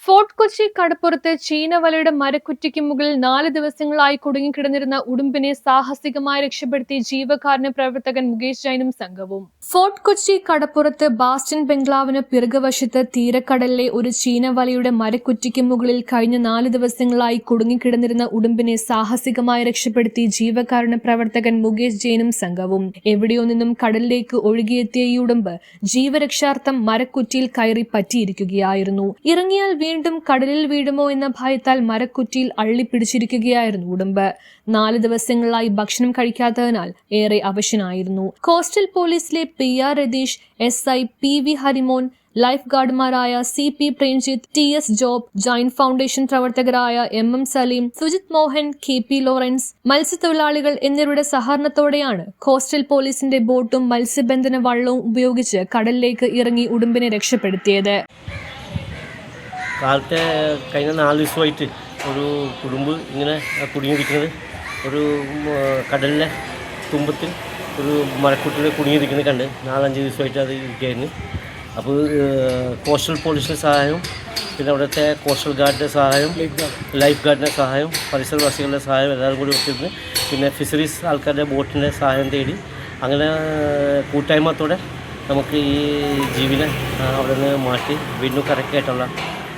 Fort Kochi കടപ്പുറത്ത് ചീനവലയുടെ മരക്കുറ്റിക്ക് മുകളിൽ 4 ദിവസങ്ങളായി കുടുങ്ങിക്കിടന്നിരുന്ന ഉടുമ്പിനെ സാഹസികമായി രക്ഷപ്പെടുത്തി ജീവകാരുണ്യ പ്രവർത്തകൻ മുകേഷ് ജൈനും സംഘവും. ഫോർട്ട് കൊച്ചി കടപ്പുറത്ത് ബാസ്റ്റൺ ബംഗ്ലാവിന് പിറകുവശത്ത് തീരക്കടലിലെ ഒരു ചീനവലയുടെ മരക്കുറ്റിക്ക് മുകളിൽ കഴിഞ്ഞ 4 ദിവസങ്ങളായി കുടുങ്ങിക്കിടന്നിരുന്ന ഉടുമ്പിനെ സാഹസികമായി രക്ഷപ്പെടുത്തി ജീവകാരുണ്യ പ്രവർത്തകൻ മുകേഷ് ജൈനും സംഘവും. എവിടെയോ നിന്നും കടലിലേക്ക് ഒഴുകിയെത്തിയ ഈ ഉടുമ്പ് ജീവരക്ഷാർത്ഥം മരക്കുറ്റിയിൽ കയറി പറ്റിയിരിക്കുകയായിരുന്നു. ഇറങ്ങിയാൽ വീണ്ടും കടലിൽ വീഴുമോ എന്ന ഭയത്താൽ മരക്കുറ്റിയിൽ അള്ളിപ്പിടിച്ചിരിക്കുകയായിരുന്നു ഉടുമ്പ്. 4 ദിവസങ്ങളായി ഭക്ഷണം കഴിക്കാത്തതിനാൽ ഏറെ അവശനായിരുന്നു. കോസ്റ്റൽ പോലീസിലെ PR Rathish, SI PV Harimon, life ഗാർഡുമാരായ CP Premjith, TS Job, joint foundation പ്രവർത്തകരായ MM സലീം, സുജിത് മോഹൻ, KP ലോറൻസ്, മത്സ്യത്തൊഴിലാളികൾ എന്നിവരുടെ സഹകരണത്തോടെയാണ് കോസ്റ്റൽ പോലീസിന്റെ ബോട്ടും മത്സ്യബന്ധന വള്ളവും ഉപയോഗിച്ച് കടലിലേക്ക് ഇറങ്ങി ഉടുമ്പിനെ രക്ഷപ്പെടുത്തിയത്. കാലത്തെ കഴിഞ്ഞ 4 ദിവസമായിട്ട് ഒരു കുടുംബ് ഇങ്ങനെ കുടുങ്ങിയിരിക്കുന്നത് ഒരു കടലിലെ തുമ്പത്തിൽ ഒരു മരക്കുട്ടിയിൽ കുടുങ്ങിയിരിക്കുന്നത് കണ്ട് 4-5 ദിവസമായിട്ട് അത് ഇരിക്കുകയായിരുന്നു. അപ്പോൾ കോസ്റ്റൽ പോലീസിൻ്റെ സഹായവും പിന്നെ അവിടുത്തെ കോസ്റ്റൽ ഗാർഡിൻ്റെ സഹായം, ലൈഫ് ഗാർഡിൻ്റെ സഹായം, പരിസരവാസികളുടെ സഹായം എല്ലാവരും കൂടി ഒത്തിരുന്ന് പിന്നെ ഫിഷറീസ് ആൾക്കാരുടെ ബോട്ടിൻ്റെ സഹായം തേടി അങ്ങനെ കൂട്ടായ്മത്തോടെ നമുക്ക് ഈ ജീവിനെ അവിടെ നിന്ന് മാറ്റി വീണ്ടും കരക്കായിട്ടുള്ള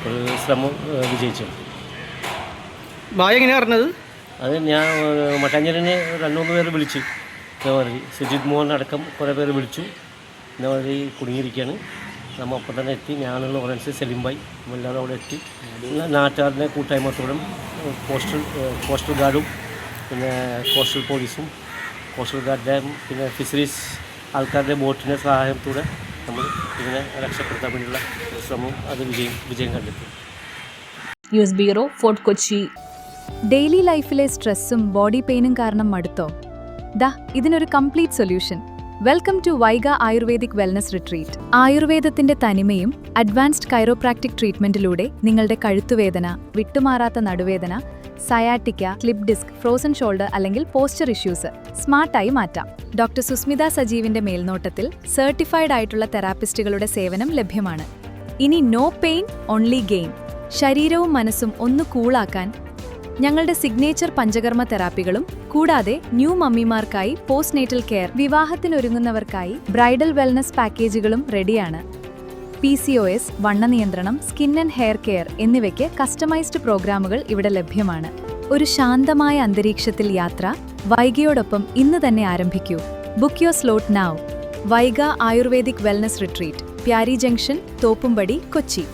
ഒരു ശ്രമം വിജയിച്ചു. ഭായ എങ്ങനെയാണ് പറഞ്ഞത്? അത് ഞാൻ മട്ടാഞ്ചേരിനെ 2-3 പേര് വിളിച്ചു. ഇതേമാതിരി സുജിത് മോഹൻ അടക്കം കുറേ പേര് വിളിച്ചു. ഇതേമാതിരി കുടുങ്ങിയിരിക്കുകയാണ്. നമ്മൾ അപ്പം തന്നെ എത്തി. ഞാനുള്ള ലോറൻസ്, സെലിംബായി എല്ലാവരും അവിടെ എത്തി. നാട്ടുകാരുടെ കൂട്ടായ്മത്തോടും കോസ്റ്റൽ ഗാർഡും പിന്നെ കോസ്റ്റൽ പോലീസും കോസ്റ്റൽ ഗാർഡിൻ്റെ പിന്നെ ഫിഷറീസ് ആൾക്കാരുടെ ബോട്ടിൻ്റെ സഹായത്തോടെ നമ്മൾ ഇതിനെ രക്ഷപ്പെടുത്താൻ വേണ്ടിയുള്ള ശ്രമം അത് വിജയം കണ്ടെത്തി. News bureau, Fort Kochi. Daily ലൈഫിലെ സ്ട്രെസ്സും ബോഡി പെയിനും കാരണം മടുത്തോ? ഇതിനൊരു complete solution. Welcome to Vaiga Ayurvedic wellness retreat. ആയുർവേദത്തിന്റെ തനിമയും അഡ്വാൻസ്ഡ് കൈറോപ്രാക്ടിക് ട്രീറ്റ്മെന്റിലൂടെ നിങ്ങളുടെ കഴുത്തുവേദന, വിട്ടുമാറാത്ത നടുവേദന, sciatica, slip disc, frozen shoulder അല്ലെങ്കിൽ പോസ്ചർ ഇഷ്യൂസ് സ്മാർട്ടായി മാറ്റാം. ഡോക്ടർ സുസ്മിത സജീവിന്റെ മേൽനോട്ടത്തിൽ സർട്ടിഫൈഡ് ആയിട്ടുള്ള തെറാപ്പിസ്റ്റുകളുടെ സേവനം ലഭ്യമാണ്. ഇനി നോ പെയിൻ, ഓൺലി ഗെയിൻ. ശരീരവും മനസ്സും ഒന്ന് കൂളാക്കാൻ ഞങ്ങളുടെ സിഗ്നേച്ചർ പഞ്ചകർമ്മ തെറാപ്പികളും കൂടാതെ ന്യൂ മമ്മിമാർക്കായി പോസ്റ്റ് നേറ്റൽ കെയർ, വിവാഹത്തിനൊരുങ്ങുന്നവർക്കായി ബ്രൈഡൽ വെൽനസ് പാക്കേജുകളും റെഡിയാണ്. PCOS, വണ്ണ നിയന്ത്രണം, സ്കിൻ ആൻഡ് ഹെയർ കെയർ എന്നിവയ്ക്ക് കസ്റ്റമൈസ്ഡ് പ്രോഗ്രാമുകൾ ഇവിടെ ലഭ്യമാണ്. ഒരു ശാന്തമായ അന്തരീക്ഷത്തിൽ യാത്ര വൈഗയോടൊപ്പം ഇന്ന് തന്നെ ആരംഭിക്കൂ. Book your slot now. Vaiga Ayurvedic wellness retreat, Pyari junction, Thoppumpady, Kochi.